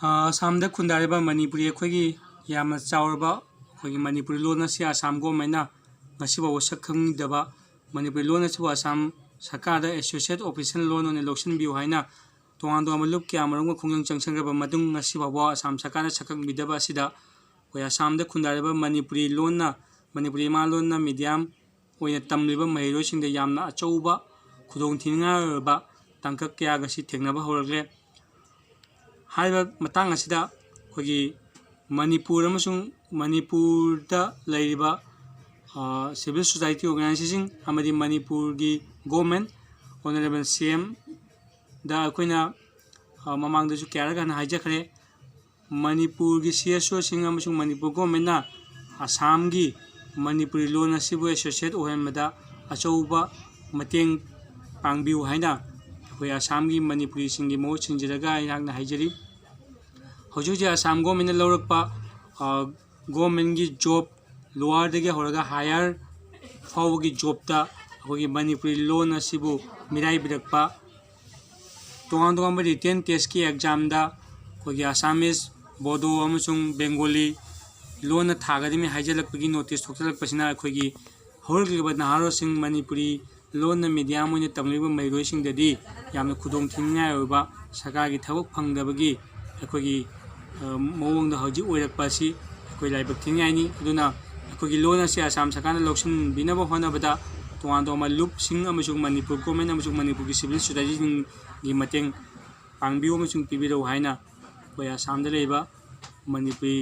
ꯑꯁꯥꯝꯗ ꯈꯨꯟꯗꯥꯔꯤꯕ ꯃꯅꯤꯄꯨꯔꯤ ꯑꯩꯈꯣꯏꯒꯤ ꯌꯥꯝꯅ ꯆꯥꯎꯔꯕ ꯑꯩꯈꯣꯏꯒꯤ ꯃꯅꯤꯄꯨꯔꯤ ꯂꯣꯟ ꯑꯁꯤ ꯑꯁꯥꯝ ꯒꯣꯔꯃꯦꯟꯠꯅ ꯉꯁꯤꯐꯥꯎꯕ ꯁꯛ ꯈꯪꯕꯤꯗꯕ ꯃꯅꯤꯄꯨꯔꯤ ꯂꯣꯟ ꯑꯁꯤꯕꯨ ꯑꯁꯥꯝ ꯁꯔꯀꯥꯔꯗ ꯑꯦꯁꯣꯁꯤꯌꯦꯠ ꯑꯣꯐꯤꯁꯤꯌꯦꯜ ꯂꯣꯟ ꯑꯣꯏꯅ ꯂꯧꯁꯤꯟꯕꯤꯌꯨ ꯍꯥꯏꯅ ꯇꯣꯉꯥꯟ ꯇꯣꯉꯥꯟꯕ ꯂꯨꯞ ꯀꯌꯥ ꯃꯔꯨꯝꯒ ꯈꯣꯡꯖꯪ ꯆꯪꯁꯤꯟꯈ꯭ꯔꯕ ꯃꯇꯨꯡ ꯉꯁꯤꯐꯥꯎꯕ ꯑꯁꯥꯝ ꯁꯔꯀꯥꯔꯅ ꯁꯛꯈꯪꯕꯤꯗꯕ ꯑꯁꯤꯗ ꯑꯩꯈꯣꯏ ꯑꯁꯥꯝꯗ ꯈꯨꯟꯗꯥꯔꯤꯕ ꯃꯅꯤꯄꯨꯔꯤ ꯂꯣꯟꯅ ꯃꯅꯤꯄꯨꯔꯤ ꯏꯃꯥ ꯂꯣꯟꯅ ꯃꯤꯗꯤꯌꯝ ꯑꯣꯏꯅ ꯇꯝꯂꯤꯕ ꯃꯍꯩꯔꯣꯏꯁꯤꯡꯗ ꯌꯥꯝꯅ ꯑꯆꯧꯕ ꯈꯨꯗꯣꯡꯊꯤꯅꯤꯡꯉꯥꯏ ꯑꯣꯏꯕ ꯇꯥꯡꯀꯛ ꯀꯌꯥ ꯉꯁꯤ ꯊꯦꯡꯅꯕ ꯍꯧꯔꯛꯂꯦ꯫ ꯍꯥꯏꯔꯤꯕ ꯃꯇꯥꯡ ꯑꯁꯤꯗ ꯑꯩꯈꯣꯏꯒꯤ ꯃꯅꯤꯄꯨꯔ ꯑꯃꯁꯨꯡ ꯃꯅꯤꯄꯨꯔꯗ ꯂꯩꯔꯤꯕ ꯁꯤꯚꯤꯜ ꯁꯣꯁꯥꯏꯇꯤ ꯑꯣꯔꯒꯅꯥꯏꯖꯦꯁꯟꯁꯤꯡ ꯑꯃꯗꯤ ꯃꯅꯤꯄꯨꯔꯒꯤ ꯒꯣꯔꯃꯦꯟꯠ ꯑꯣꯅꯔꯦꯕꯜ CM ꯗ ꯑꯩꯈꯣꯏꯅ ꯃꯃꯥꯡꯗꯁꯨ ꯀꯌꯥꯔꯛ ꯍꯥꯟꯅ ꯍꯥꯏꯖꯈ꯭ꯔꯦ, ꯃꯅꯤꯄꯨꯔꯒꯤ CSOꯁꯤꯡ ꯑꯃꯁꯨꯡ ꯃꯅꯤꯄꯨꯔ ꯒꯣꯔꯃꯦꯟꯠꯅ ꯑꯁꯥꯝꯒꯤ ꯃꯅꯤꯄꯨꯔꯤ ꯂꯣꯟ ꯑꯁꯤꯕꯨ ꯑꯦꯁꯣꯁꯤꯌꯦꯠ ꯑꯣꯏꯍꯟꯕꯗ ꯑꯆꯧꯕ ꯃꯇꯦꯡ ꯄꯥꯡꯕꯤꯌꯨ ꯍꯥꯏꯅ ꯑꯩꯈꯣই ꯑꯁꯥꯝꯒꯤ ꯃꯅꯤꯄꯨꯔꯤꯁꯤꯡꯒꯤ ꯃꯍꯨꯠ ꯁꯤꯟꯖꯔꯒ ꯑꯩꯍꯥꯛꯅ ꯍꯥꯏꯖꯔꯤ꯫ ꯍꯧꯖꯤꯛ ꯍꯧꯖꯤꯛ ꯑꯁꯥꯝ ꯒꯣꯔꯃꯦꯟꯠꯅ ꯂꯧꯔꯛꯄ ꯒꯣꯔꯃꯦꯟꯠꯒꯤ ꯖꯣꯕ ꯂꯣꯋꯔꯗꯒꯤ ꯍꯧꯔꯒ ꯍꯥꯏꯌꯔ ꯐꯥꯎꯕꯒꯤ ꯖꯣꯕꯇ ꯑꯩꯈꯣꯏꯒꯤ ꯃꯅꯤꯄꯨꯔꯤ ꯂꯣꯟ ꯑꯁꯤꯕꯨ ꯃꯤꯔꯥꯏꯕꯤꯔꯛꯄ, ꯇꯣꯉꯥꯟ ꯇꯣꯉꯥꯟꯕ ꯔꯤꯇꯦꯟ ꯇꯦꯁꯀꯤ ꯑꯦꯛꯖꯥꯝꯗ ꯑꯩꯈꯣꯏꯒꯤ ꯑꯁꯥꯃꯤꯁ, ꯕꯣꯗꯣ ꯑꯃꯁꯨꯡ ꯕꯦꯡꯒꯣꯂꯤ ꯂꯣꯟꯅ ꯊꯥꯒꯗꯕꯅꯤ ꯍꯥꯏꯖꯤꯜꯂꯛꯄꯒꯤ ꯅꯣꯇꯤꯁ ꯊꯣꯛꯆꯜꯂꯛꯄꯁꯤꯅ ꯑꯩꯈꯣꯏꯒꯤ ꯍꯧꯔꯛꯂꯤꯕ ꯅꯍꯥꯔꯣꯜꯁꯤꯡ ꯃꯅꯤꯄꯨꯔꯤ ꯂꯣꯟꯅ ꯃꯤꯗꯤꯌꯝ ꯑꯣꯏꯅ ꯇꯝꯂꯤꯕ ꯃꯍꯩꯔꯣꯏꯁꯤꯡꯗꯗꯤ ꯌꯥꯝꯅ ꯈꯨꯗꯣꯡꯊꯤꯅꯤꯡꯉꯥꯏ ꯑꯣꯏꯕ ꯁꯔꯀꯥꯔꯒꯤ ꯊꯕꯛ ꯐꯪꯗꯕꯒꯤ ꯑꯩꯈꯣꯏꯒꯤ ꯃꯑꯣꯡꯗ ꯍꯧꯖꯤꯛ ꯑꯣꯏꯔꯛꯄ ꯑꯁꯤ ꯑꯩꯈꯣꯏ ꯂꯥꯏꯕꯛ ꯊꯤꯅꯤꯡꯉꯥꯏꯅꯤ꯫ ꯑꯗꯨꯅ ꯑꯩꯈꯣꯏꯒꯤ ꯂꯣꯟ ꯑꯁꯤ ꯑꯁꯥꯝ ꯁꯔꯀꯥꯔꯅ ꯂꯧꯁꯤꯟꯕꯤꯅꯕ ꯍꯣꯠꯅꯕꯗ ꯇꯣꯉꯥꯟ ꯇꯣꯉꯥꯟꯕ ꯂꯨꯞꯁꯤꯡ ꯑꯃꯁꯨꯡ ꯃꯅꯤꯄꯨꯔ ꯒꯣꯔꯃꯦꯟꯠ ꯑꯃꯁꯨꯡ ꯃꯅꯤꯄꯨꯔꯒꯤ ꯁꯤꯚꯤꯜ ꯁꯣꯁꯥꯏꯇꯤꯁꯤꯡꯒꯤ ꯃꯇꯦꯡ ꯄꯥꯡꯕꯤꯌꯨ ꯑꯃꯁꯨꯡ ꯄꯤꯕꯤꯔꯛꯎ ꯍꯥꯏꯅ ꯑꯩꯈꯣꯏ ꯑꯁꯥꯝꯗ ꯂꯩꯔꯤꯕ ꯃꯅꯤꯄꯨꯔꯤ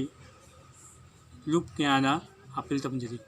ꯂꯨꯞ ꯀꯌꯥꯅ ꯑꯄꯤꯜ ꯇꯝꯖꯔꯤ꯫